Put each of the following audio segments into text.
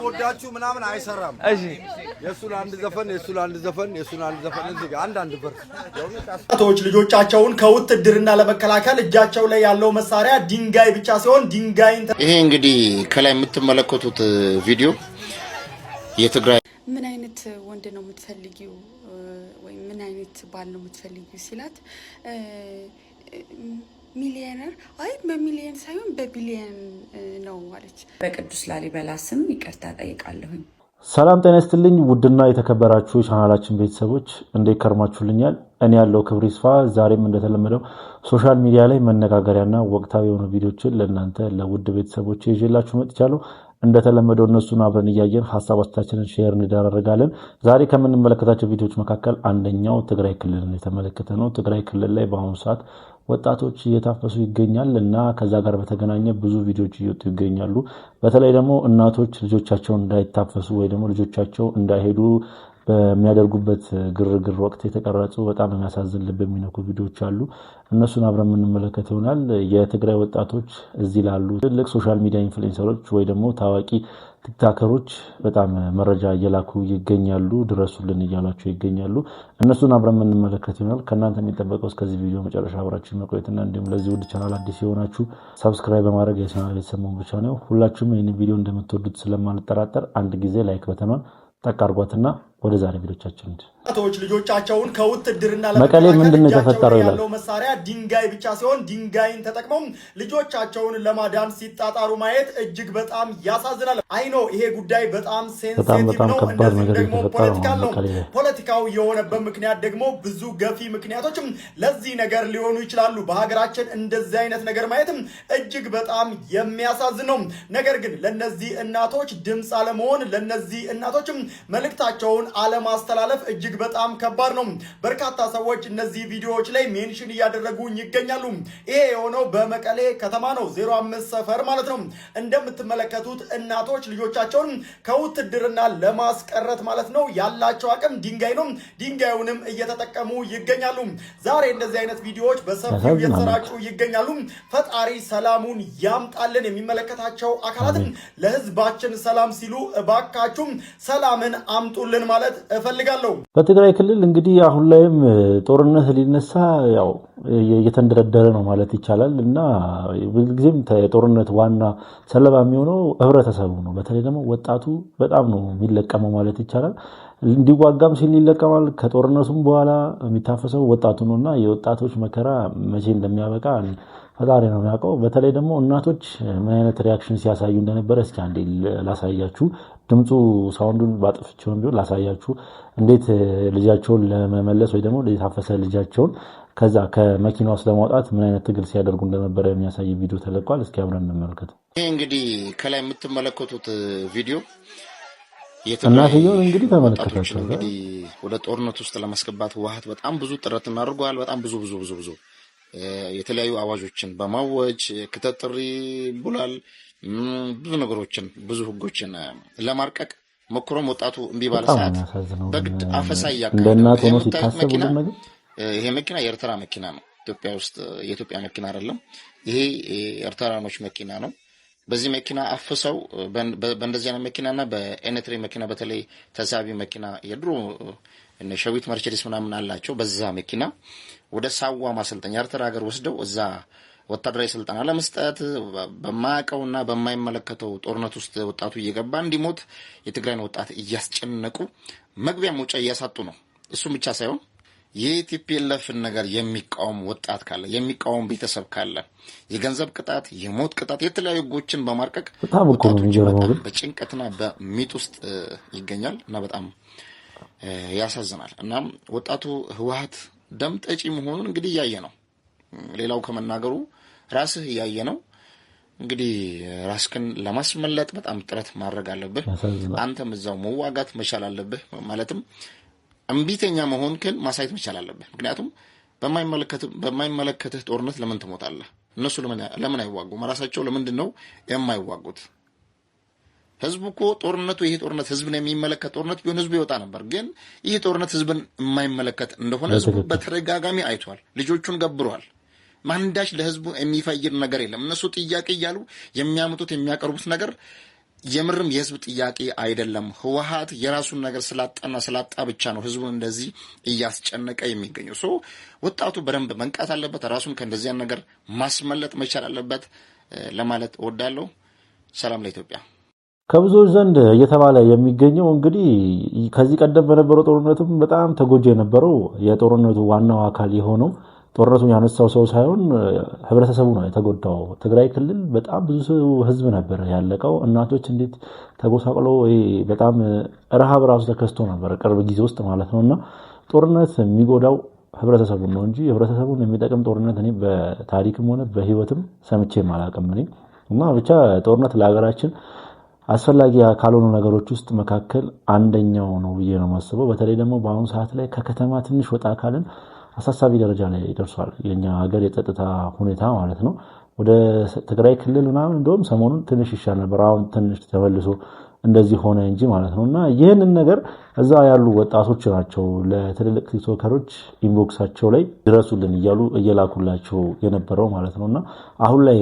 ወዳችሁ ምናምን አይሰራም። እሺ የሱን አንድ ዘፈን እዚህ ጋር አንድ ብር ወጣቶች ልጆቻቸውን ከውትድርና ለመከላከል እጃቸው ላይ ያለው መሳሪያ ድንጋይ ብቻ ሲሆን ድንጋይን ይሄ እንግዲህ ከላይ የምትመለከቱት ቪዲዮ የትግራይ ምን አይነት ወንድ ነው የምትፈልጊው ወይ ምን አይነት ባል ነው የምትፈልጊው ሲላት ሚሊዮነር አይ በሚሊዮን ሳይሆን በቢሊዮን ነው ማለት በቅዱስ ላሊበላ ስም ይቅርታ ጠይቃለሁኝ። ሰላም ጤና ይስጥልኝ ውድና የተከበራችሁ ቻናላችን ቤተሰቦች እንዴት ከርማችሁልኛል? እኔ ያለው ክብር ይስፋ ዛሬም እንደተለመደው ሶሻል ሚዲያ ላይ መነጋገሪያና ወቅታዊ የሆኑ ቪዲዮችን ለእናንተ ለውድ ቤተሰቦች ይዤላችሁ መጥቻለሁ። እንደተለመደው እነሱን አብረን እያየን ሐሳብ አስተያየታችንን ሼር እንደራረጋለን። ዛሬ ከምንመለከታቸው ቪዲዮዎች መካከል አንደኛው ትግራይ ክልልን የተመለከተ ነው። ትግራይ ክልል ላይ በአሁኑ ሰዓት ወጣቶች እየታፈሱ ይገኛል እና ከዛ ጋር በተገናኘ ብዙ ቪዲዮዎች እየወጡ ይገኛሉ። በተለይ ደግሞ እናቶች ልጆቻቸውን እንዳይታፈሱ ወይ ደግሞ ልጆቻቸው እንዳይሄዱ በሚያደርጉበት ግርግር ወቅት የተቀረጹ በጣም የሚያሳዝን ልብ የሚነኩ ቪዲዮዎች አሉ። እነሱን አብረን የምንመለከት ይሆናል። የትግራይ ወጣቶች እዚህ ላሉ ትልቅ ሶሻል ሚዲያ ኢንፍሉዌንሰሮች ወይ ደግሞ ታዋቂ ቲክቶከሮች በጣም መረጃ እየላኩ ይገኛሉ። ድረሱልን እያሏቸው ይገኛሉ። እነሱን አብረን የምንመለከት ይሆናል። ከእናንተ የሚጠበቀው እስከዚህ ቪዲዮ መጨረሻ አብራችሁ መቆየትና እንዲሁም ለዚህ ውድ ቻናል አዲስ የሆናችሁ ሰብስክራይብ በማድረግ የቻናል ቤተሰብ መሆን ብቻ ነው። ሁላችሁም ይህን ቪዲዮ እንደምትወዱት ስለማልጠራጠር አንድ ጊዜ ላይክ በተኗን ጠቃርጓትና ወደ ዛሬ ቪዲዮቻችን ወጣቶች ልጆቻቸውን ከውትድርና መቀሌ ምንድነው የተፈጠረው ይላል። ያለው መሳሪያ ድንጋይ ብቻ ሲሆን ድንጋይን ተጠቅመው ልጆቻቸውን ለማዳን ሲጣጣሩ ማየት እጅግ በጣም ያሳዝናል። አይኖ ይሄ ጉዳይ በጣም ሴንሲቲቭ ነው። እንደዚህ ደግሞ ፖለቲካል ነው። ፖለቲካው የሆነበት ምክንያት ደግሞ ብዙ ገፊ ምክንያቶችም ለዚህ ነገር ሊሆኑ ይችላሉ። በሀገራችን እንደዚህ አይነት ነገር ማየትም እጅግ በጣም የሚያሳዝን ነው። ነገር ግን ለነዚህ እናቶች ድምጽ አለመሆን ለነዚህ እናቶችም መልእክታቸውን አለማስተላለፍ እጅግ በጣም ከባድ ነው። በርካታ ሰዎች እነዚህ ቪዲዮዎች ላይ ሜንሽን እያደረጉ ይገኛሉ። ይሄ የሆነው በመቀሌ ከተማ ነው፣ 05 ሰፈር ማለት ነው። እንደምትመለከቱት እናቶች ልጆቻቸውን ከውትድርና ለማስቀረት ማለት ነው ያላቸው አቅም ድንጋይ ነው። ድንጋዩንም እየተጠቀሙ ይገኛሉ። ዛሬ እንደዚህ አይነት ቪዲዮዎች በሰፊው እየተሰራጩ ይገኛሉ። ፈጣሪ ሰላሙን ያምጣልን። የሚመለከታቸው አካላትም ለህዝባችን ሰላም ሲሉ እባካችሁ ሰላምን አምጡልን ማለት እፈልጋለሁ። በትግራይ ክልል እንግዲህ አሁን ላይም ጦርነት ሊነሳ ያው እየተንደረደረ ነው ማለት ይቻላል እና በጊዜም የጦርነት ዋና ሰለባ የሚሆነው ህብረተሰቡ ነው። በተለይ ደግሞ ወጣቱ በጣም ነው የሚለቀመው ማለት ይቻላል። እንዲዋጋም ሲል ይለቀማል። ከጦርነቱም በኋላ የሚታፈሰው ወጣቱ ነውና የወጣቶች መከራ መቼ እንደሚያበቃ ፈጣሪ ነው የሚያውቀው። በተለይ ደግሞ እናቶች ምን አይነት ሪአክሽን ሲያሳዩ እንደነበረ እስኪ አንዴ ላሳያችሁ። ድምፁ ሳውንዱን ባጥፍቼው ቢሆን ላሳያችሁ እንዴት ልጃቸውን ለመመለስ ወይ ደግሞ የታፈሰ ልጃቸውን ከዛ ከመኪና ውስጥ ለማውጣት ምን አይነት ትግል ሲያደርጉ እንደነበረ የሚያሳይ ቪዲዮ ተለቋል። እስኪ አብረን እንመልከት። ይሄ እንግዲህ ከላይ የምትመለከቱት ቪዲዮ እናትየው እንግዲህ ተመልከታችሁ እንግዲህ ወደ ጦርነት ውስጥ ለማስገባት ህወሓት በጣም ብዙ ጥረት እናደርገዋል። በጣም ብዙ የተለያዩ አዋጆችን በማወጅ ክትትሪ ብሏል። ብዙ ነገሮችን ብዙ ህጎችን ለማርቀቅ ሞክሮም ወጣቱ እምቢ ባለ ሰዓት በግድ አፈሳ ያካሄደ ነው። ይሄ መኪና የኤርትራ መኪና ነው። ኢትዮጵያ ውስጥ የኢትዮጵያ መኪና አይደለም። ይሄ የኤርትራኖች መኪና ነው። በዚህ መኪና አፈሰው በእንደዚህ አይነት መኪናና በኤንትሪ መኪና በተለይ ተሳቢ መኪና የድሮ እነ ሸዊት መርቸዲስ ምናምን አላቸው። በዛ መኪና ወደ ሳዋ ማሰልጠኛ ኤርትራ ሀገር ወስደው እዛ ወታደራዊ ስልጠና ለመስጠት በማያውቀውና በማይመለከተው ጦርነት ውስጥ ወጣቱ እየገባ እንዲሞት የትግራይን ወጣት እያስጨነቁ መግቢያ መውጫ እያሳጡ ነው። እሱም ብቻ ሳይሆን የቲፒኤልኤፍን ነገር የሚቃወም ወጣት ካለ የሚቃወም ቤተሰብ ካለ የገንዘብ ቅጣት፣ የሞት ቅጣት፣ የተለያዩ ህጎችን በማርቀቅ በጭንቀትና በሚጥ ውስጥ ይገኛል እና በጣም ያሳዝናል። እና ወጣቱ ህወሓት ደም ጠጪ መሆኑን እንግዲህ እያየ ነው። ሌላው ከመናገሩ ራስህ እያየ ነው። እንግዲህ ራስክን ለማስመለጥ በጣም ጥረት ማድረግ አለብህ። አንተም እዛው መዋጋት መቻል አለብህ። ማለትም እምቢተኛ መሆንክን ማሳየት መቻል አለብህ። ምክንያቱም በማይመለከትህ ጦርነት ለምን ትሞታለህ? እነሱ ለምን አይዋጉም? ራሳቸው ለምንድን ነው የማይዋጉት? ህዝቡ እኮ ጦርነቱ ይሄ ጦርነት ህዝብን የሚመለከት ጦርነት ቢሆን ህዝቡ ይወጣ ነበር። ግን ይሄ ጦርነት ህዝብን የማይመለከት እንደሆነ ህዝቡ በተደጋጋሚ አይቷል። ልጆቹን ገብሯል። ማንዳች ለህዝቡ የሚፈይድ ነገር የለም። እነሱ ጥያቄ እያሉ የሚያመጡት የሚያቀርቡት ነገር የምርም የህዝብ ጥያቄ አይደለም። ህወሓት የራሱን ነገር ስላጣ ብቻ ነው ህዝቡን እንደዚህ እያስጨነቀ የሚገኘው። ሶ ወጣቱ በደንብ መንቃት አለበት፣ ራሱን ከእንደዚያ ነገር ማስመለጥ መቻል አለበት ለማለት እወዳለሁ። ሰላም ለኢትዮጵያ። ከብዙዎች ዘንድ እየተባለ የሚገኘው እንግዲህ ከዚህ ቀደም በነበረው ጦርነትም በጣም ተጎጂ የነበረው የጦርነቱ ዋናው አካል የሆነው ጦርነቱን ያነሳው ሰው ሳይሆን ህብረተሰቡ ነው የተጎዳው። ትግራይ ክልል በጣም ብዙ ህዝብ ነበር ያለቀው። እናቶች እንዴት ተጎሳቅለው በጣም ረሃብ ራሱ ተከስቶ ነበር ቅርብ ጊዜ ውስጥ ማለት ነውና ጦርነት የሚጎዳው ህብረተሰቡን ነው እንጂ ህብረተሰቡን የሚጠቅም ጦርነት እኔ በታሪክም ሆነ በህይወትም ሰምቼ አላውቅም። እና ብቻ ጦርነት ለሀገራችን አስፈላጊ ካልሆኑ ነገሮች ውስጥ መካከል አንደኛው ነው ብዬ ነው የማስበው። በተለይ ደግሞ በአሁኑ ሰዓት ላይ ከከተማ ትንሽ ወጣ ካልን አሳሳቢ ደረጃ ላይ ደርሷል የኛ ሀገር የጸጥታ ሁኔታ ማለት ነው። ወደ ትግራይ ክልል ምናምን እንደውም ሰሞኑን ትንሽ ይሻል ነበር፣ አሁን ትንሽ ተመልሶ እንደዚህ ሆነ እንጂ ማለት ነውና ይህንን ነገር እዛ ያሉ ወጣቶች ናቸው ለትልልቅ ቲክቶከሮች ኢንቦክሳቸው ላይ ድረሱልን እያሉ እየላኩላቸው የነበረው ማለት ነውና አሁን ላይ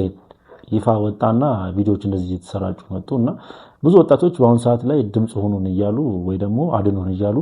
ይፋ ወጣና ቪዲዮዎች እንደዚህ እየተሰራጩ መጡና ብዙ ወጣቶች በአሁኑ ሰዓት ላይ ድምጽ ሆኑን እያሉ ወይ ደግሞ አድኑን እያሉ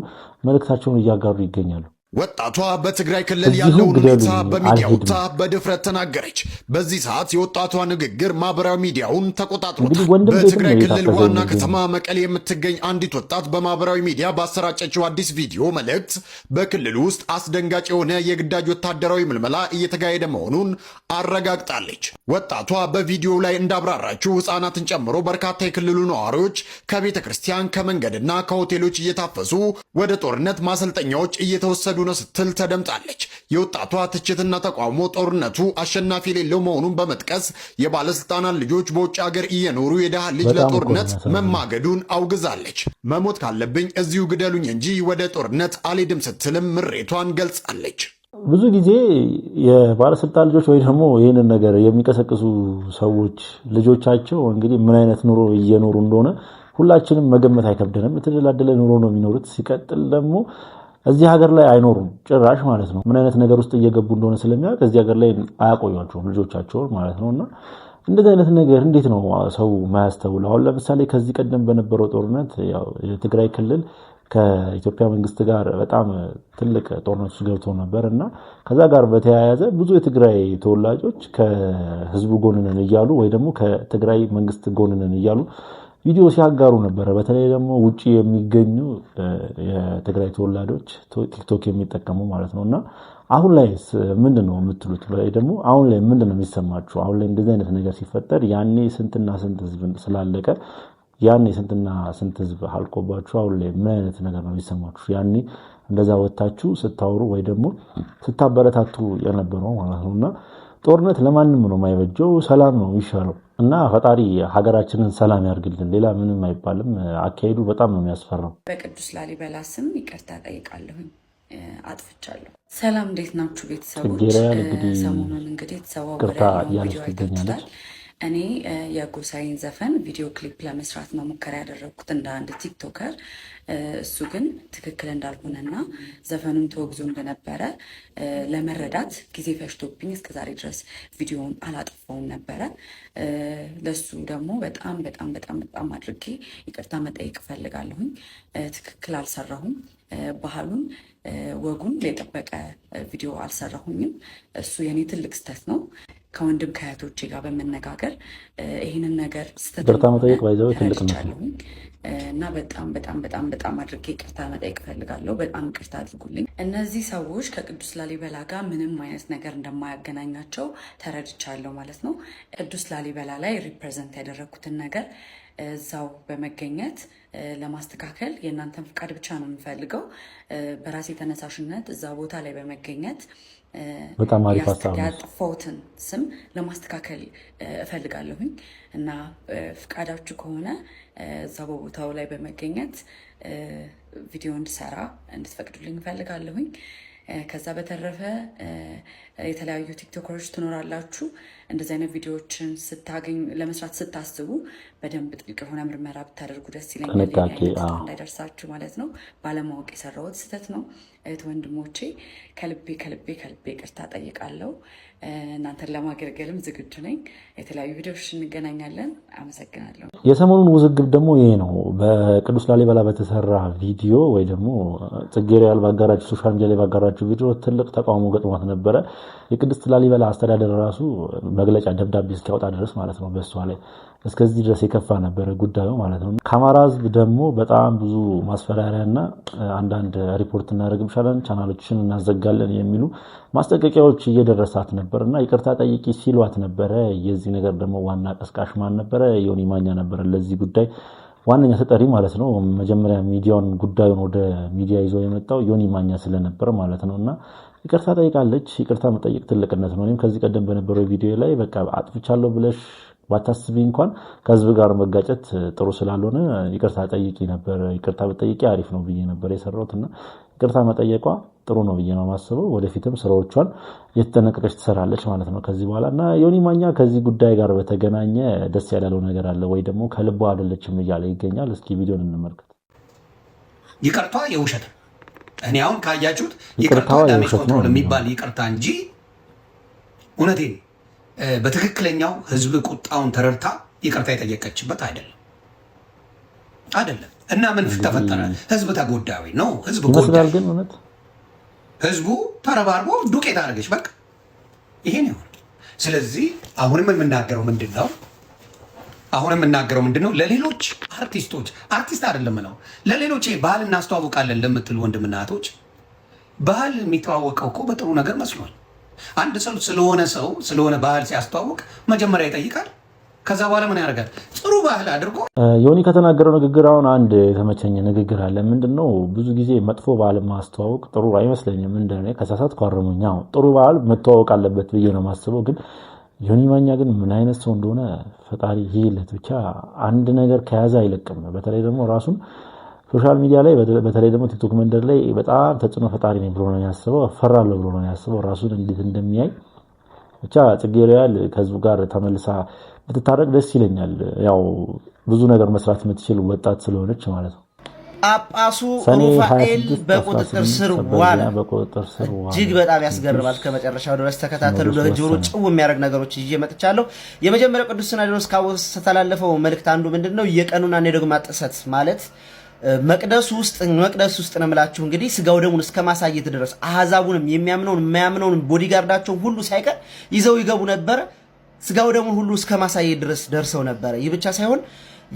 መልእክታቸውን እያጋሩ ይገኛሉ። ወጣቷ በትግራይ ክልል ያለውን ሁኔታ በሚዲያ ወጥታ በድፍረት ተናገረች። በዚህ ሰዓት የወጣቷ ንግግር ማህበራዊ ሚዲያውን ተቆጣጥሮታል። በትግራይ ክልል ዋና ከተማ መቀሌ የምትገኝ አንዲት ወጣት በማህበራዊ ሚዲያ ባሰራጨችው አዲስ ቪዲዮ መልእክት በክልሉ ውስጥ አስደንጋጭ የሆነ የግዳጅ ወታደራዊ ምልመላ እየተካሄደ መሆኑን አረጋግጣለች። ወጣቷ በቪዲዮው ላይ እንዳብራራችው ሕፃናትን ጨምሮ በርካታ የክልሉ ነዋሪዎች ከቤተ ክርስቲያን ከመንገድና ከሆቴሎች እየታፈሱ ወደ ጦርነት ማሰልጠኛዎች እየተወሰዱ ነው ስትል ተደምጣለች። የወጣቷ ትችትና ተቃውሞ ጦርነቱ አሸናፊ የሌለው መሆኑን በመጥቀስ የባለስልጣናት ልጆች በውጭ ሀገር እየኖሩ የደሃ ልጅ ለጦርነት መማገዱን አውግዛለች። መሞት ካለብኝ እዚሁ ግደሉኝ እንጂ ወደ ጦርነት አልሄድም ስትልም ምሬቷን ገልጻለች። ብዙ ጊዜ የባለስልጣን ልጆች ወይ ደግሞ ይህንን ነገር የሚቀሰቅሱ ሰዎች ልጆቻቸው እንግዲህ ምን አይነት ኑሮ እየኖሩ እንደሆነ ሁላችንም መገመት አይከብደንም። የተደላደለ ኑሮ ነው የሚኖሩት። ሲቀጥል ደግሞ እዚህ ሀገር ላይ አይኖሩም ጭራሽ ማለት ነው። ምን አይነት ነገር ውስጥ እየገቡ እንደሆነ ስለሚያውቅ እዚህ ሀገር ላይ አያቆዩአቸውም ልጆቻቸውን ማለት ነውና እንደዚህ አይነት ነገር እንዴት ነው ሰው ማያስተውለው? አሁን ለምሳሌ ከዚህ ቀደም በነበረው ጦርነት ያው የትግራይ ክልል ከኢትዮጵያ መንግስት ጋር በጣም ትልቅ ጦርነት ውስጥ ገብቶ ነበርና ከዛ ጋር በተያያዘ ብዙ የትግራይ ተወላጆች ከህዝቡ ጎን ነን እያሉ ወይ ደግሞ ከትግራይ መንግስት ጎን ነን እያሉ ቪዲዮ ሲያጋሩ ነበር። በተለይ ደግሞ ውጪ የሚገኙ የትግራይ ተወላጆች ቲክቶክ የሚጠቀሙ ማለት ነውና አሁን ላይ ምንድነው የምትሉት? ወይ ደግሞ አሁን ላይ ምንድነው የሚሰማችሁ? አሁን ላይ እንደዚህ አይነት ነገር ሲፈጠር ያኔ ስንትና ስንት ህዝብ ስላለቀ ያኔ ስንትና ስንት ህዝብ አልቆባችሁ አሁን ላይ ምን አይነት ነገር ነው የሚሰማችሁ? ያኔ እንደዛ ወጣችሁ ስታወሩ ወይ ደግሞ ስታበረታቱ የነበረው ማለት ነውና ጦርነት ለማንም ነው የማይበጀው፣ ሰላም ነው የሚሻለው እና ፈጣሪ ሀገራችንን ሰላም ያርግልን። ሌላ ምንም አይባልም። አካሄዱ በጣም ነው የሚያስፈራው። በቅዱስ ላሊበላ ስም ይቅርታ ጠይቃለሁኝ፣ አጥፍቻለሁ። ሰላም እንዴት ናችሁ ቤተሰቦች? ሰሞኑን እንግዲህ የተሰዋወረ ቪዲዮ አይታችሁታል። እኔ የጎሳዬን ዘፈን ቪዲዮ ክሊፕ ለመስራት ነው ሙከራ ያደረግኩት እንደ አንድ ቲክቶከር። እሱ ግን ትክክል እንዳልሆነና ዘፈኑን ተወግዞ እንደነበረ ለመረዳት ጊዜ ፈጅቶብኝ እስከዛሬ ድረስ ቪዲዮውን አላጠፋውም ነበረ። ለሱ ደግሞ በጣም በጣም በጣም በጣም አድርጌ ይቅርታ መጠየቅ እፈልጋለሁኝ። ትክክል አልሰራሁም። ባህሉን ወጉን የጠበቀ ቪዲዮ አልሰራሁኝም። እሱ የኔ ትልቅ ስህተት ነው። ከወንድም ከእህቶቼ ጋር በመነጋገር ይህንን ነገር ስተትቻለሁኝ እና በጣም በጣም በጣም በጣም አድርጌ ይቅርታ መጠየቅ እፈልጋለሁ። በጣም ይቅርታ አድርጉልኝ። እነዚህ ሰዎች ከቅዱስ ላሊበላ ጋር ምንም አይነት ነገር እንደማያገናኛቸው ተረድቻለሁ ማለት ነው። ቅዱስ ላሊበላ ላይ ሪፕሬዘንት ያደረግኩትን ነገር እዛው በመገኘት ለማስተካከል የእናንተን ፍቃድ ብቻ ነው የምፈልገው። በራሴ ተነሳሽነት እዛ ቦታ ላይ በመገኘት ያጠፋሁትን ስም ለማስተካከል እፈልጋለሁኝ እና ፍቃዳችሁ ከሆነ እዛ በቦታው ላይ በመገኘት ቪዲዮ እንድሰራ እንድትፈቅዱልኝ እፈልጋለሁኝ። ከዛ በተረፈ የተለያዩ ቲክቶከሮች ትኖራላችሁ። እንደዚህ አይነት ቪዲዮዎችን ስታገኙ ለመስራት ስታስቡ በደንብ ጥልቅ የሆነ ምርመራ ብታደርጉ ደስ ይለኛል። እንዳይደርሳችሁ ማለት ነው። ባለማወቅ የሰራሁት ስህተት ነው። እህት ወንድሞቼ ከልቤ ይቅርታ ጠይቃለሁ። እናንተን ለማገልገልም ዝግጁ ነኝ። የተለያዩ ቪዲዮዎች እንገናኛለን። አመሰግናለሁ። የሰሞኑን ውዝግብ ደግሞ ይሄ ነው። በቅዱስ ላሊበላ በተሰራ ቪዲዮ ወይ ደግሞ ጽጌረዳ ባጋራችሁ ሶሻል ሚዲያ ላይ ባጋራችሁ ቪዲዮ ትልቅ ተቃውሞ ገጥሟት ነበረ። የቅዱስ ላሊበላ አስተዳደር ራሱ መግለጫ ደብዳቤ እስኪያወጣ ድረስ ማለት ነው በእሷ ላይ እስከዚህ ድረስ የከፋ ነበረ ጉዳዩ ማለት ነው። ከአማራ ሕዝብ ደግሞ በጣም ብዙ ማስፈራሪያና አንዳንድ ሪፖርት እናደርግብሻለን፣ ቻናሎችን እናዘጋለን የሚሉ ማስጠንቀቂያዎች እየደረሳት ነበርና ይቅርታ ጠይቂ ሲሏት ነበረ። የዚህ ነገር ደግሞ ዋና ቀስቃሽ ማን ነበረ? ዮኒ ማኛ ነበረ። ለዚህ ጉዳይ ዋነኛ ተጠሪ ማለት ነው። መጀመሪያ ሚዲያውን ጉዳዩን ወደ ሚዲያ ይዞ የመጣው ዮኒ ማኛ ስለነበር ማለት ነውና ይቅርታ ጠይቃለች። ይቅርታ መጠየቅ ትልቅነት ነው። እኔም ከዚህ ቀደም በነበረው ቪዲዮ ላይ በቃ አጥፍቻለሁ ብለሽ ባታስቢ እንኳን ከህዝብ ጋር መጋጨት ጥሩ ስላልሆነ ይቅርታ ጠይቂ ነበር። ይቅርታ በጠይቂ አሪፍ ነው ብዬ ነበር የሰራሁትና ይቅርታ መጠየቋ ጥሩ ነው ብዬ ነው የማስበው። ወደፊትም ስራዎቿን የተጠነቀቀች ትሰራለች ማለት ነው ከዚህ በኋላ እና ዮኒ ማኛ ከዚህ ጉዳይ ጋር በተገናኘ ደስ ያለው ነገር አለ ወይ ደግሞ ከልቧ አይደለችም እያለ ይገኛል። እስኪ ቪዲዮን እንመልከት። ይቅርታ የውሸት እኔ አሁን ካያችሁት ይቅርታ ዳሜጅ ኮንትሮል የሚባል ይቅርታ እንጂ እውነቴን በትክክለኛው ህዝብ ቁጣውን ተረድታ ይቅርታ የጠየቀችበት አይደለም። እና ምን ተፈጠረ? ህዝብ ተጎዳዊ ነው። ህዝብ ጎዳል ግን እውነት ህዝቡ ተረባርቦ ዱቄት አድርገሽ በቃ ይሄ ነው። ስለዚህ አሁንም የምናገረው ምንድነው ለሌሎች አርቲስቶች አርቲስት አይደለም ነው ለሌሎች ባህል እናስተዋውቃለን ለምትሉ ወንድምና እህቶች ባህል የሚተዋወቀው እኮ በጥሩ ነገር መስሏል። አንድ ሰው ስለሆነ ባህል ሲያስተዋውቅ መጀመሪያ ይጠይቃል። ከዛ በኋላ ምን ያደርጋል? ጥሩ ባህል አድርጎ ዮኒ ከተናገረው ንግግር አሁን አንድ የተመቸኝ ንግግር አለ። ምንድነው ብዙ ጊዜ መጥፎ ባህል ማስተዋወቅ ጥሩ አይመስለኝም። ምንድነው ከሳሳት ቋረሙኛ ጥሩ ባህል መተዋወቅ አለበት ብዬ ነው ማስበው። ግን ዮኒ ማኛ ግን ምን አይነት ሰው እንደሆነ ፈጣሪ ይለት ብቻ አንድ ነገር ከያዘ አይለቅም። በተለይ ደግሞ ራሱን ሶሻል ሚዲያ ላይ በተለይ ደግሞ ቲክቶክ መንደር ላይ በጣም ተጽዕኖ ፈጣሪ ነኝ ብሎ ነው ያስበው። ፈራለሁ ብሎ ነው ያስበው። ራሱን እንዴት እንደሚያይ ብቻ ጽጌረዳ ከህዝቡ ጋር ተመልሳ ብትታረቅ ደስ ይለኛል። ያው ብዙ ነገር መስራት የምትችል ወጣት ስለሆነች ማለት ነው። ጳጳሱ ሩፋኤል በቁጥጥር ስር ዋለ። እጅግ በጣም ያስገርማል። ከመጨረሻው ድረስ ተከታተሉ። ለጆሮ ጭው የሚያደርግ ነገሮች ይዤ መጥቻለሁ። የመጀመሪያው ቅዱስ ሲኖዶስ ካስተላለፈው መልእክት አንዱ ምንድነው የቀኑና የዶግማ ጥሰት ማለት መቅደስ ውስጥ ነው የምላችሁ እንግዲህ ስጋው ደሙን እስከ ማሳየት ድረስ አህዛቡንም የሚያምነውን የማያምነውን ቦዲጋርዳቸው ሁሉ ሳይቀር ይዘው ይገቡ ነበር። ስጋው ደሙን ሁሉ እስከ ማሳየት ድረስ ደርሰው ነበር። ይህ ብቻ ሳይሆን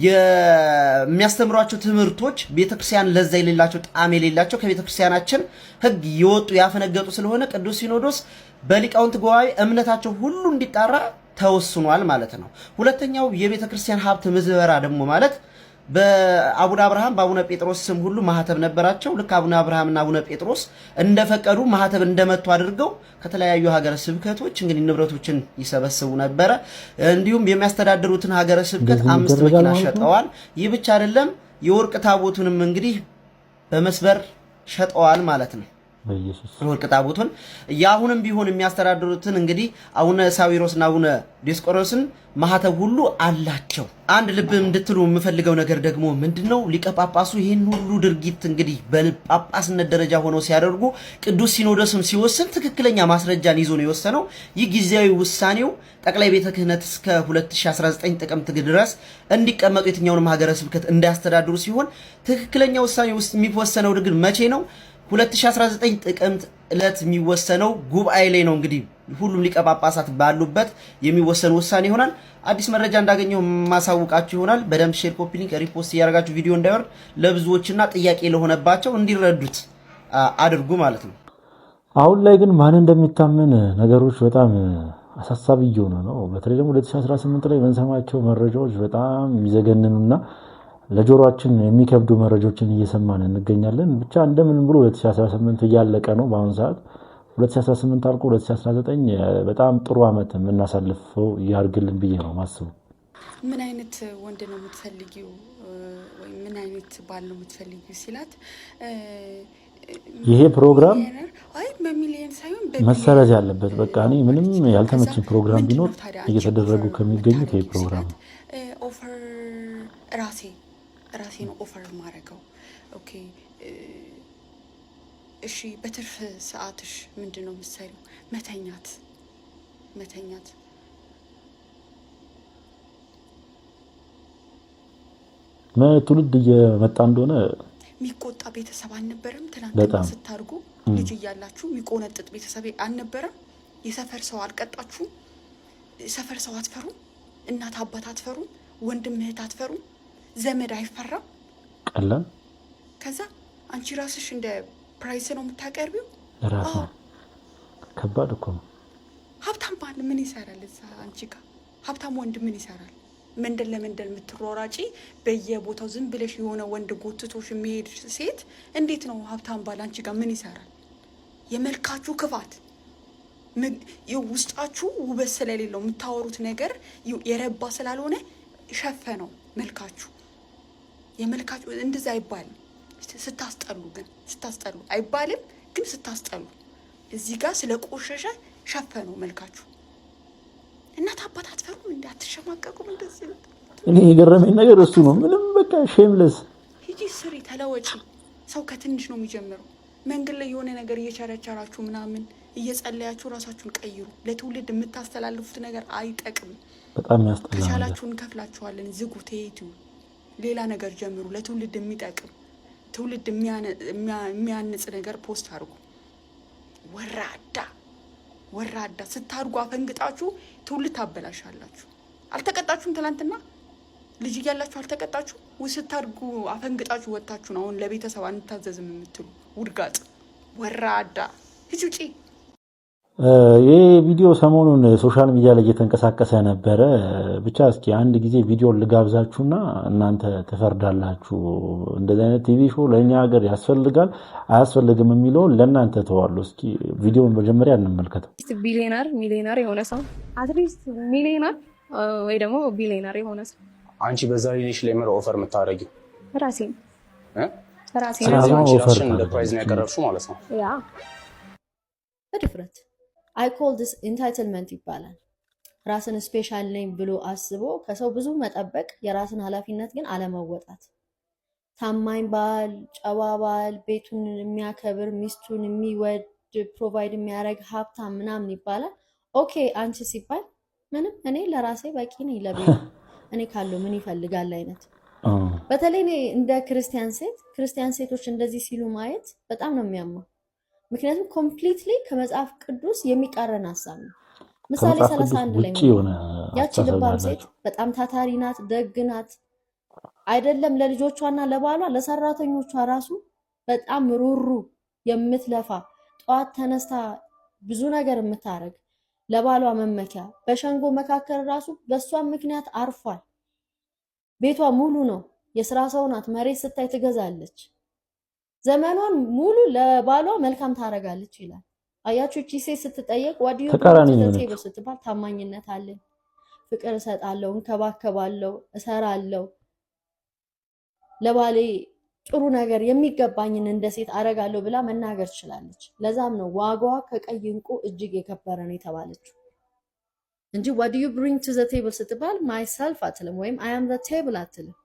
የሚያስተምሯቸው ትምህርቶች ቤተክርስቲያን ለዛ የሌላቸው ጣዕም የሌላቸው ከቤተክርስቲያናችን ሕግ የወጡ ያፈነገጡ ስለሆነ ቅዱስ ሲኖዶስ በሊቃውንት ጉባኤ እምነታቸው ሁሉ እንዲጣራ ተወስኗል ማለት ነው። ሁለተኛው የቤተክርስቲያን ሀብት ምዝበራ ደግሞ ማለት በአቡነ አብርሃም በአቡነ ጴጥሮስ ስም ሁሉ ማህተብ ነበራቸው። ልክ አቡነ አብርሃምና አቡነ ጴጥሮስ እንደፈቀዱ ማህተብ እንደመቱ አድርገው ከተለያዩ ሀገረ ስብከቶች እንግዲህ ንብረቶችን ይሰበስቡ ነበረ። እንዲሁም የሚያስተዳድሩትን ሀገረ ስብከት 5 መኪና ሸጠዋል። ይህ ብቻ አይደለም፣ የወርቅ ታቦቱንም እንግዲህ በመስበር ሸጠዋል ማለት ነው። ወርቅ ታቦቱን ያሁንም ቢሆን የሚያስተዳድሩትን እንግዲህ አቡነ ሳዊሮስና አቡነ ዲዮስቆሮስን ማህተብ ሁሉ አላቸው። አንድ ልብ እንድትሉ የምፈልገው ነገር ደግሞ ምንድነው ሊቀ ጳጳሱ ይህን ሁሉ ድርጊት እንግዲህ በጳጳስነት ደረጃ ሆነው ሲያደርጉ ቅዱስ ሲኖዶስም ሲወስን ትክክለኛ ማስረጃን ይዞ ነው የወሰነው። ይህ ጊዜያዊ ውሳኔው ጠቅላይ ቤተ ክህነት እስከ 2019 ጥቅምት ድረስ እንዲቀመጡ የትኛውንም ሀገረ ስብከት እንዳያስተዳድሩ ሲሆን ትክክለኛ ውሳኔ ውስጥ የሚወሰነው ግን መቼ ነው? 2019 ጥቅምት ዕለት የሚወሰነው ጉባኤ ላይ ነው። እንግዲህ ሁሉም ሊቀ ጳጳሳት ባሉበት የሚወሰን ውሳኔ ይሆናል። አዲስ መረጃ እንዳገኘው ማሳውቃችሁ ይሆናል። በደንብ ሼር፣ ኮፒ ሊንክ፣ ሪፖስት እያደረጋችሁ ቪዲዮ እንዳይወርድ ለብዙዎችና ጥያቄ ለሆነባቸው እንዲረዱት አድርጉ ማለት ነው። አሁን ላይ ግን ማን እንደሚታመን ነገሮች በጣም አሳሳቢ እየሆነ ነው። በተለይ ደግሞ 2018 ላይ የምንሰማቸው መረጃዎች በጣም የሚዘገንኑና ለጆሮአችን የሚከብዱ መረጃዎችን እየሰማን እንገኛለን። ብቻ እንደምን ብሎ 2018 እያለቀ ነው። በአሁኑ ሰዓት 2018 አልቆ 2019 በጣም ጥሩ ዓመት የምናሳልፈው ያርግልን ብዬ ነው ማስበው። ምን አይነት ወንድ ነው የምትፈልጊው ወይ ምን አይነት ባል ነው የምትፈልጊው ሲላት ይሄ ፕሮግራም አይ በሚሊየን ሳይሆን መሰረዝ ያለበት በቃ እኔ ምንም ያልተመቸኝ ፕሮግራም ቢኖር እየተደረጉ ከሚገኙት ይሄ ፕሮግራም ኦፈር ራሴ ነው ኦፈር ማረገው። ኦኬ እሺ በትርፍ ሰዓትሽ ምንድነው የምትሰሪው? መተኛት ትውልድ እየመጣ እንደሆነ የሚቆጣ ቤተሰብ አልነበረም። ትናንትና ስታርጉ ልጅ እያላችሁ የሚቆነጥጥ ቤተሰብ አልነበረም። የሰፈር ሰው አልቀጣችሁም። ሰፈር ሰው አትፈሩም። እናት አባት አትፈሩም። ወንድም እህት አትፈሩም። ዘመድ አይፈራም። ቀላል ከዛ አንቺ ራስሽ እንደ ፕራይስ ነው የምታቀርቢው። ራስ ከባድ እኮ ነው። ሀብታም ባል ምን ይሰራል እዛ አንቺ ጋር? ሀብታም ወንድ ምን ይሰራል? መንደር ለመንደር የምትሯሯጪ በየቦታው ዝም ብለሽ የሆነ ወንድ ጎትቶሽ የሚሄድ ሴት እንዴት ነው ሀብታም ባል አንቺ ጋር ምን ይሰራል? የመልካችሁ ክፋት ውስጣችሁ ውበት ስለሌለው የምታወሩት ነገር የረባ ስላልሆነ ሸፈነው መልካችሁ። የመልካችሁ እንደዛ አይባልም። ስታስጠሉ አይባልም፣ ግን ስታስጠሉ እዚህ ጋር ስለቆሸሸ ሸፈነው መልካችሁ። እናት አባት አትፈሩም? እንዳትሸማቀቁም እንደዚህ ነው። እኔ የገረመኝ ነገር እሱ ነው። ምንም በቃ ሼምለስ ሂጂ ስሪ፣ ተለወጪ። ሰው ከትንሽ ነው የሚጀምረው። መንገድ ላይ የሆነ ነገር እየቸረቸራችሁ ምናምን እየጸለያችሁ ራሳችሁን ቀይሩ። ለትውልድ የምታስተላልፉት ነገር አይጠቅም። በጣም ያስጠላል። ከቻላችሁ እንከፍላችኋለን። ዝጉ፣ ተይቱ፣ ሌላ ነገር ጀምሩ። ለትውልድ የሚጠቅም ትውልድ የሚያንጽ ነገር ፖስት አድርጉ። ወራዳ ስታድጉ አፈንግጣችሁ ትውልድ ታበላሻላችሁ። አልተቀጣችሁም? ትላንትና ልጅ እያላችሁ አልተቀጣችሁ? ስታድጉ አፈንግጣችሁ ወጣችሁ ነው አሁን ለቤተሰብ አንታዘዝም የምትሉ ውድጋጥ ወራዳ። ሂጂ ውጪ። ይህ ቪዲዮ ሰሞኑን ሶሻል ሚዲያ ላይ እየተንቀሳቀሰ ነበረ። ብቻ እስኪ አንድ ጊዜ ቪዲዮን ልጋብዛችሁና እናንተ ትፈርዳላችሁ። እንደዚህ አይነት ቲቪ ሾው ለእኛ ሀገር ያስፈልጋል አያስፈልግም የሚለውን ለእናንተ ተዋለሁ። እስኪ ቪዲዮን መጀመሪያ እንመልከተው። ሚሊዮነር የሆነ ሰው አትሊስት ሚሊዮነር ወይ ደግሞ ቢሊዮነር የሆነ ሰው አንቺ በዛ ሪሌሽን ላይ ምሮ ኦፈር የምታደርጊው ራሴን እንደ ፕራይዝ ነው ያቀረብሽው ማለት ነው። ያ በድፍረት አይ ኮል ዲስ ኢንታይትልመንት ይባላል። ራስን ስፔሻል ነኝ ብሎ አስቦ ከሰው ብዙ መጠበቅ፣ የራስን ኃላፊነት ግን አለመወጣት። ታማኝ ባል፣ ጨዋ ባል፣ ቤቱን የሚያከብር ሚስቱን የሚወድ ፕሮቫይድ የሚያደርግ ሀብታም ምናምን ይባላል። ኦኬ አንቺ ሲባል ምንም እኔ ለራሴ በቂ ነኝ ለቤት እኔ ካለው ምን ይፈልጋል አይነት። በተለይ እንደ ክርስቲያን ሴቶች እንደዚህ ሲሉ ማየት በጣም ነው የሚያማው። ምክንያቱም ኮምፕሊትሊ ከመጽሐፍ ቅዱስ የሚቃረን ሀሳብ ነው። ምሳሌ 31 ላይ ያቺ ልባም ሴት በጣም ታታሪ ናት፣ ደግ ናት። አይደለም ለልጆቿና ለባሏ ለሰራተኞቿ ራሱ በጣም ሩሩ የምትለፋ ጠዋት ተነስታ ብዙ ነገር የምታረግ ለባሏ መመኪያ። በሸንጎ መካከል ራሱ በሷ ምክንያት አርፏል። ቤቷ ሙሉ ነው። የሥራ ሰው ናት። መሬት ስታይ ትገዛለች። ዘመኗን ሙሉ ለባሏ መልካም ታረጋለች ይላል። አያችሁ እቺ ሴት ስትጠየቅ ዋዲዮ ቴብል ስትባል ታማኝነት አለኝ፣ ፍቅር እሰጣለሁ፣ እንከባከባለሁ፣ እሰራለሁ፣ ለባሌ ጥሩ ነገር የሚገባኝን እንደ ሴት አረጋለሁ ብላ መናገር ትችላለች። ለዛም ነው ዋጋዋ ከቀይ እንቁ እጅግ የከበረ ነው የተባለችው እንጂ what do you bring to the table ስትባል myself አትልም ወይም I am the table አትልም።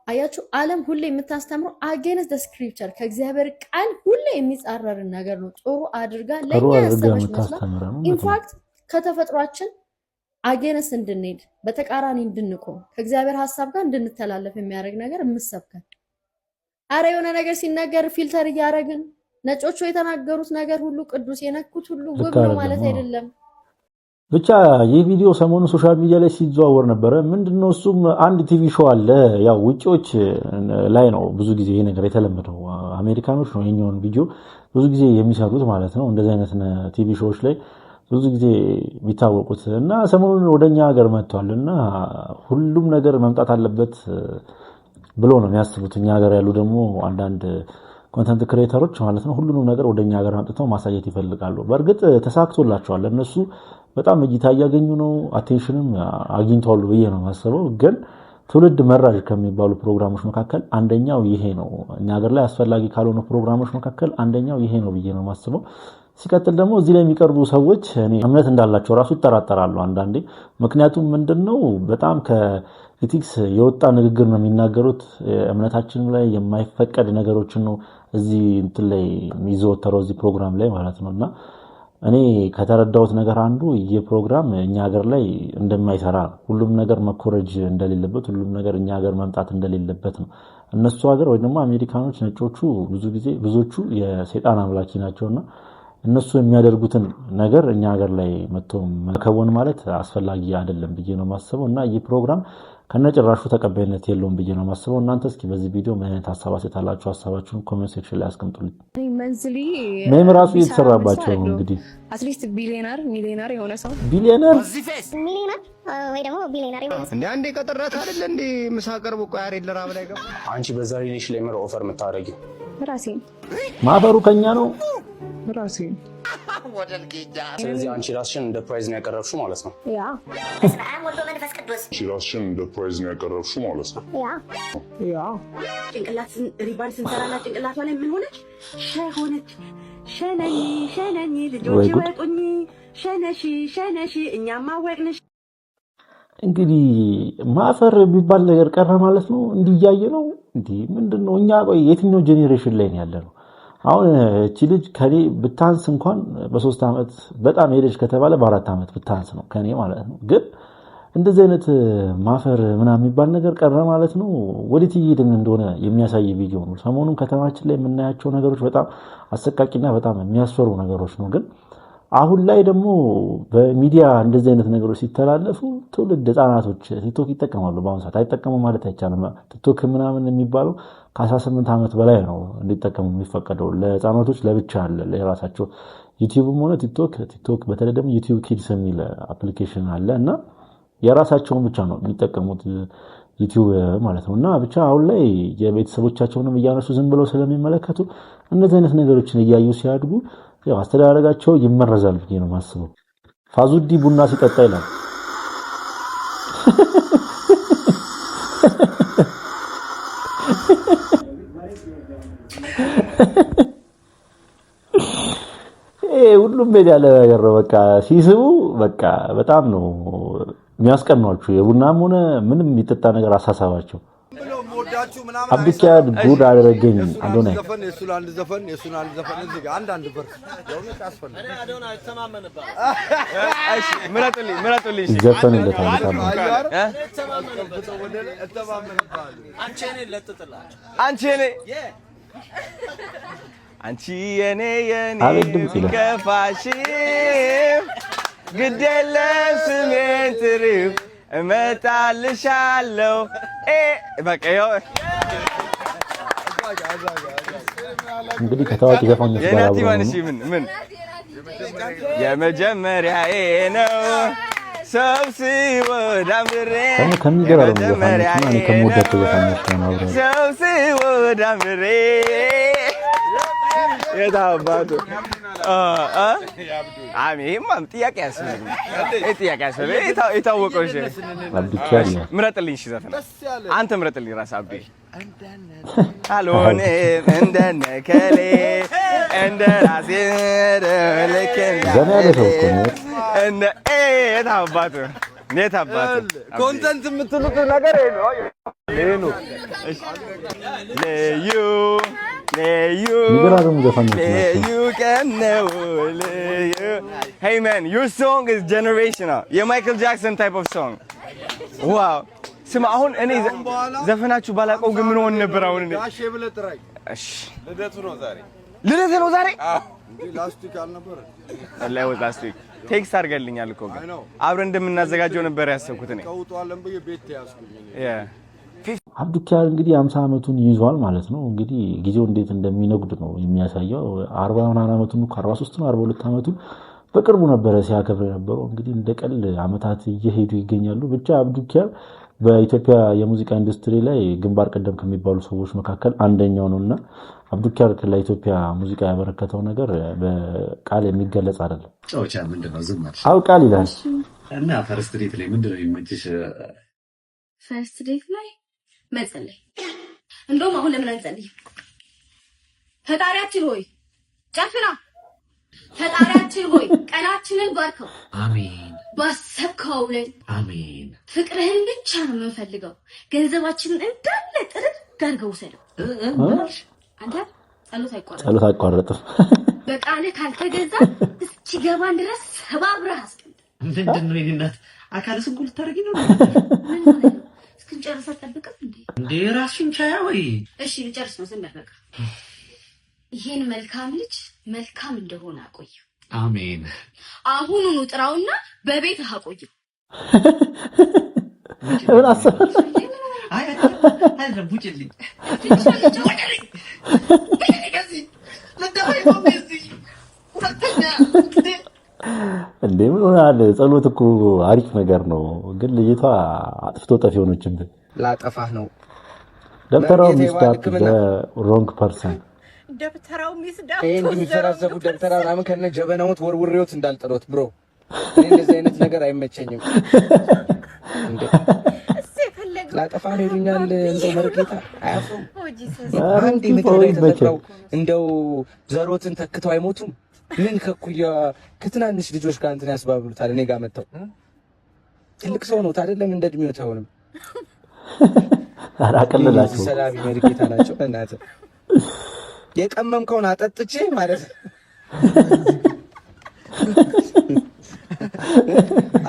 አያችሁ ዓለም ሁሌ የምታስተምረው against the scripture ከእግዚአብሔር ቃል ሁሌ የሚጻረርን ነገር ነው ጥሩ አድርጋ ለኛ ያሰበች መስላ ኢንፋክት ከተፈጥሯችን against እንድንሄድ በተቃራኒ እንድንቆም ከእግዚአብሔር ሐሳብ ጋር እንድንተላለፍ የሚያደርግ ነገር የምሰብከን። አረ የሆነ ነገር ሲነገር ፊልተር እያደረግን ነጮቹ የተናገሩት ነገር ሁሉ ቅዱስ የነኩት ሁሉ ውብ ነው ማለት አይደለም። ብቻ ይህ ቪዲዮ ሰሞኑን ሶሻል ሚዲያ ላይ ሲዘዋወር ነበረ። ምንድነው እሱም አንድ ቲቪ ሾው አለ። ያው ውጪዎች ላይ ነው ብዙ ጊዜ ይሄ ነገር የተለመደው። አሜሪካኖች ነው የኛውን ቪዲዮ ብዙ ጊዜ የሚሰሩት ማለት ነው። እንደዚህ አይነት ቲቪ ሾዎች ላይ ብዙ ጊዜ የሚታወቁት እና ሰሞኑን ወደኛ ሀገር መጥቷልና ሁሉም ነገር መምጣት አለበት ብሎ ነው የሚያስቡት። እኛ ሀገር ያሉ ደግሞ አንዳንድ ኮንተንት ክሬተሮች ማለት ነው ሁሉንም ነገር ወደኛ ሀገር አምጥተው ማሳየት ይፈልጋሉ። በእርግጥ ተሳክቶላቸዋል። እነሱ በጣም እይታ እያገኙ ነው፣ አቴንሽንም አግኝተዋል ብዬ ነው የማስበው። ግን ትውልድ መራዥ ከሚባሉ ፕሮግራሞች መካከል አንደኛው ይሄ ነው። እኛ ሀገር ላይ አስፈላጊ ካልሆኑ ፕሮግራሞች መካከል አንደኛው ይሄ ነው ብዬ ነው የማስበው። ሲቀጥል ደግሞ እዚህ ላይ የሚቀርቡ ሰዎች እኔ እምነት እንዳላቸው ራሱ ይጠራጠራሉ አንዳንዴ። ምክንያቱም ምንድነው በጣም ከኢቲክስ የወጣ ንግግር ነው የሚናገሩት። እምነታችን ላይ የማይፈቀድ ነገሮችን ነው እዚህ እንትን ላይ የሚዘወተረው እዚህ ፕሮግራም ላይ ማለት ነውና እኔ ከተረዳሁት ነገር አንዱ ይህ ፕሮግራም እኛ ሀገር ላይ እንደማይሰራ ሁሉም ነገር መኮረጅ እንደሌለበት ሁሉም ነገር እኛ ሀገር መምጣት እንደሌለበት ነው። እነሱ ሀገር ወይ ደግሞ አሜሪካኖች ነጮቹ ብዙዎቹ የሰይጣን አምላኪ ናቸውና እነሱ የሚያደርጉትን ነገር እኛ ሀገር ላይ መጥቶ መከወን ማለት አስፈላጊ አይደለም ብዬ ነው ማስበው እና ይህ ፕሮግራም ከነጭራሹ ተቀባይነት የለውም ብዬ ነው ማስበው። እናንተ እስኪ በዚህ ቪዲዮ ምን አይነት ሐሳብ አስተላልፋችሁ ሐሳባችሁን ኮሜንት ሴክሽን ላይ አስቀምጡልኝ። ምን ራሱ እየተሰራባቸው ነው እንግዲህ አትሊስት ሚሊዮነር የሆነ ሰው ሚሊዮነር ወይ ደግሞ ቢሊዮነር የሆነ እንዴ አንዴ ቀጥራት አይደል እንዴ ምሳ ቀርቦ ቆይ አይደል ለራብ ላይ ገባ። አንቺ በዛ ሪሌሽ ላይ ምር ኦፈር የምታደርጊው ራሴን ማፈሩ ከኛ ነው ራሴን ወደል ጌጃ። ስለዚህ አንቺ ራስሽን እንደ ፕራይዝ ነው ያቀረብሽው ማለት ነው። ያ በስመአብ ወልዶ መንፈስ ቅዱስ አንቺ ራስሽን እንደ ፕራይዝ ነው ያቀረብሽው ማለት ነው። ያ ጭንቅላት ሪባን ስንሰራና ጭንቅላቷ ላይ ምን ሆነች? ሆነች ሸነኝ ልጆች ወጡኝ ሸነሺ እኛማ ወቅንሽ። እንግዲህ ማፈር የሚባል ነገር ቀረ ማለት ነው። እንዲያየ ነው እንዴ ምንድነው? እኛ ቆይ የትኛው ጄኔሬሽን ላይ ነው ያለነው? አሁን እቺ ልጅ ከኔ ብታንስ እንኳን በ3 አመት በጣም ሄደች ከተባለ በ4 አመት ብታንስ ነው ከኔ ማለት ነው። ግን እንደዚህ አይነት ማፈር ምናምን የሚባል ነገር ቀረ ማለት ነው። ወዴት እየሄድን እንደሆነ የሚያሳይ ቪዲዮ ነው። ሰሞኑን ከተማችን ላይ የምናያቸው ነገሮች በጣም አሰቃቂና በጣም የሚያስፈሩ ነገሮች ነው። ግን አሁን ላይ ደግሞ በሚዲያ እንደዚህ አይነት ነገሮች ሲተላለፉ ትውልድ ህፃናቶች ቲክቶክ ይጠቀማሉ። በአሁኑ ሰዓት አይጠቀሙ ማለት አይቻልም። ቲክቶክ ምናምን የሚባለው ከ18 ዓመት በላይ ነው እንዲጠቀሙ የሚፈቀደው። ለህፃናቶች ለብቻ አለ ለራሳቸው ዩቲዩብም ሆነ ቲክቶክ በተለይ ደግሞ ዩቲዩብ ኪድስ የሚል አፕሊኬሽን አለ እና የራሳቸውን ብቻ ነው የሚጠቀሙት ዩቲዩብ ማለት ነውና ብቻ አሁን ላይ የቤተሰቦቻቸውንም እያነሱ ዝም ብለው ስለሚመለከቱ እነዚህ አይነት ነገሮችን እያዩ ሲያድጉ ያው አስተዳደጋቸው ይመረዛል ብዬ ነው ማስበው። ፋዙዲ ቡና ሲጠጣ ይላል። ሁሉም ሜዳ ያለ ነገር ነው። በቃ ሲስቡ በቃ በጣም ነው የሚያስቀናቸው። የቡናም ሆነ ምንም የሚጠጣ ነገር አሳሳባቸው። አብዱኪያድ ጉድ አደረገኝ አዶናይ ዘፈን የሱን አንድ ዘፈን እዚህ ጋር አንድ ብር የሆነች አስፈል አዶናይ ተማመነባ። እሺ ምረጥልኝ ዘፈን እንደታመጣ አንቺ የኔ ከፋሽ ግዴለ ስሜን ትርፍ እመጣልሻለሁ በቃ እንግዲህ ከታዋቂ ዘፋኞች ጋር አብረን ምን የመጀመሪያዬ ነው ሰው ሲወዳምሬ ከሚገራሩ ዘፋኞች እና ከሞዳቸው ዘፋኞች ጋር አብረን ሰው ሲወዳምሬ የታባቱ አሜም ጥያቄ ያስፈልግ የታወቀው እሺ ምረጥልኝ እሺ ዘፈን አንተ ምረጥልኝ ራስ አብዲ አሎኔ እንደነ ከሌ እንደ ራሴ የታባቱ ኮንተንት የምትሉት ነገር ነው። Hey man, your song is generational. You're Michael Jackson type of song. Wow. ስማ አሁን እኔ ዘፈናችሁ ባላቀው ግን ምን ሆነ ነበር? አሁን እኔ ጋሼ ብለህ ጥራኝ። እሺ ልደቱ ነው ዛሬ። አዎ እንዴ ላስት ዊክ አልነበረ? ላይ ወጣ ላስት ዊክ ቴክስት አድርገልኛል እኮ ግን አብረን እንደምናዘጋጀው ነበር ያሰብኩት እኔ። ከውጧለን ብዬ ቤት ያስኩኝ እኔ። አብዱኪያድ እንግዲህ 50 ዓመቱን ይዟል ማለት ነው። እንግዲህ ጊዜው እንዴት እንደሚነጉድ ነው የሚያሳየው። 40 ዓመቱን 43 ነው 42 ዓመቱን በቅርቡ ነበር ሲያከብር የነበረው። እንግዲህ እንደቀል አመታት እየሄዱ ይገኛሉ። ብቻ አብዱኪያድ በኢትዮጵያ የሙዚቃ ኢንዱስትሪ ላይ ግንባር ቀደም ከሚባሉ ሰዎች መካከል አንደኛው ነውና አብዱኪያድ ለኢትዮጵያ ሙዚቃ ያበረከተው ነገር በቃል የሚገለጽ አይደለም። ጫውቻ ምንድነው ዝም ማለት አውቃል ይላል እና ፈርስት ዴት ላይ ምንድነው የሚመችሽ ፈርስት ዴት ላይ መጸለይ። እንደውም አሁን ለምን አንጸልይ? ፈጣሪያችን ሆይ ጨፍራ፣ ፈጣሪያችን ሆይ ቀናችንን ባርከው። አሜን። ባሰብከው ላይ አሜን። ፍቅርህን ብቻ ነው የምንፈልገው። ገንዘባችንን እንዳለ ጥርግ አድርገው ውሰደው። አንተ ጸሎት አይቋረጥም። በቃልህ ካልተገዛ እስኪገባን ድረስ ሰባብረህ አስቀምጥ። ምንድን ነው የእናት አካለ ስንኩል ልታረጊ ነው? ምን ሆነ? እስክንጨርስ አትጠብቅም እንዴ? ራስሽን ቻያ ወይ? እሺ ልጨርስ ነው። ዝም በል በቃ። ይሄን መልካም ልጅ መልካም እንደሆነ አቆየው። አሜን። አሁኑኑ ጥራውና በቤትህ አቆየው። ምን አሰበህ? አይ ረቡጭልኝ እንዴ ምን ሆናል? ጸሎት እኮ አሪፍ ነገር ነው፣ ግን ልጅቷ አጥፍቶ ጠፊ ሆነችብን። ላጠፋህ ነው። ደብተራው ሚስዳት ሮንግ ፐርሰን ደብተራው ሚስዳት ይሄን የሚሰራዘቡ ደብተራ ምናምን ከነ ጀበናውት ወርውሬዎት እንዳልጠሎት ብሮ። እኔ እንደዚህ አይነት ነገር አይመቸኝም። እንዴ ላጠፋ ነው ይሉኛል። እንደው መርጌታ አያፍሩም። አንዴ ምድር ላይ ተፈጥረው እንደው ዘሮትን ተክተው አይሞቱም። ምን ከኩያ ከትናንሽ ልጆች ጋር እንትን ያስባብሉታል። እኔ ጋር መጣው ትልቅ ሰው ነው ታዲያ ለምን እንደድሜው ታውንም አራቀለላችሁ ሰላም መርጌታ ናቸው። እናት የቀመምከውን አጠጥቼ ማለት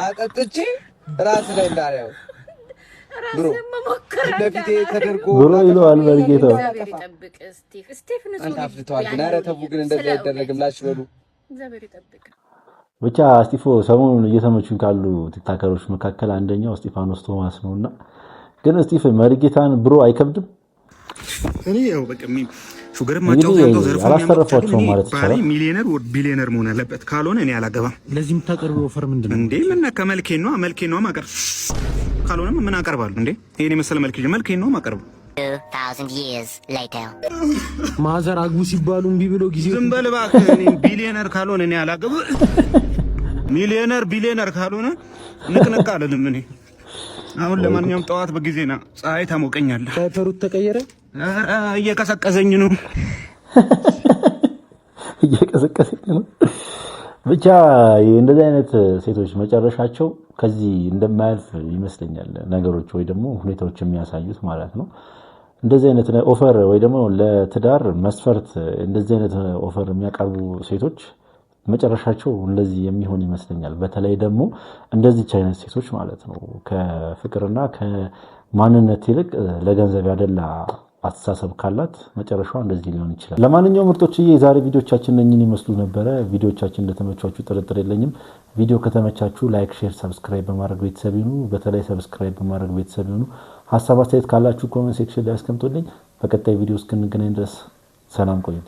አጠጥቼ ራስ ላይ እንዳለው ብሮ ለፊቴ ተደርጎ ብሮ ይለዋል መርጌታው። እግዚአብሔር ይጠብቅ። ስቲፍ አንተ አፍልተዋል። ግን ኧረ ተው ግን እንደዛ አይደረግም። ላሽ በሉ እግዚአብሔር ይጠብቅ። ብቻ ስቲፎ ሰሞኑን እየተመቹኝ ካሉ ቲክታከሮች መካከል አንደኛው እስጢፋኖስ ቶማስ ነውና፣ ግን ስቲፍ መርጌታን ብሮ አይከብድም? እኔ ያው በቃ ሹገር ማጫወት ያለው ዘርፎ አላስተረፏቸውም ማለት ባሪ ሚሊዮነር ወር ቢሊዮነር መሆን አለበት። ካልሆነ እኔ አላገባም። ለዚህ የምታቀርበው ኦፈር ምንድነው እንዴ? ምን ከመልኬን ነው ማቀርብ። ካልሆነ ምን አቀርባለሁ እንዴ? ይሄን መሰለ መልኬን ነው ማቀርብ። 2000 years later ማዘር አግቡ ሲባሉ እምቢ ብሎ ጊዜ ዝም በል እባክህ። እኔ ቢሊዮነር ካልሆነ እኔ አላገባም። ቢሊዮነር ካልሆነ ንቅንቅ አልልም እኔ። አሁን ለማንኛውም ጠዋት በጊዜና ፀሐይ ታሞቀኛለህ። ዳይፐሩ ተቀየረ። እየቀሰቀሰኝ ነው። ብቻ እንደዚህ አይነት ሴቶች መጨረሻቸው ከዚህ እንደማያልፍ ይመስለኛል ነገሮች ወይ ደግሞ ሁኔታዎች የሚያሳዩት ማለት ነው። እንደዚህ አይነት ኦፈር ወይ ደግሞ ለትዳር መስፈርት እንደዚህ አይነት ኦፈር የሚያቀርቡ ሴቶች መጨረሻቸው እንደዚህ የሚሆን ይመስለኛል። በተለይ ደግሞ እንደዚህ አይነት ሴቶች ማለት ነው ከፍቅርና ከማንነት ይልቅ ለገንዘብ ያደላ አስተሳሰብ ካላት መጨረሻው እንደዚህ ሊሆን ይችላል። ለማንኛውም ምርጦችዬ የዛሬ ቪዲዮቻችን እነኝን ይመስሉ ነበረ። ቪዲዮቻችን እንደተመቻችሁ ጥርጥር የለኝም። ቪዲዮ ከተመቻችሁ ላይክ፣ ሼር፣ ሰብስክራይብ በማድረግ ቤተሰብ ይሁኑ። በተለይ ሰብስክራይብ በማድረግ ቤተሰብ ይሁኑ። ሐሳብ አስተያየት ካላችሁ ኮሜንት ሴክሽን ላይ አስቀምጡልኝ። በቀጣይ ቪዲዮ እስክንገናኝ ድረስ ሰላም ቆዩ።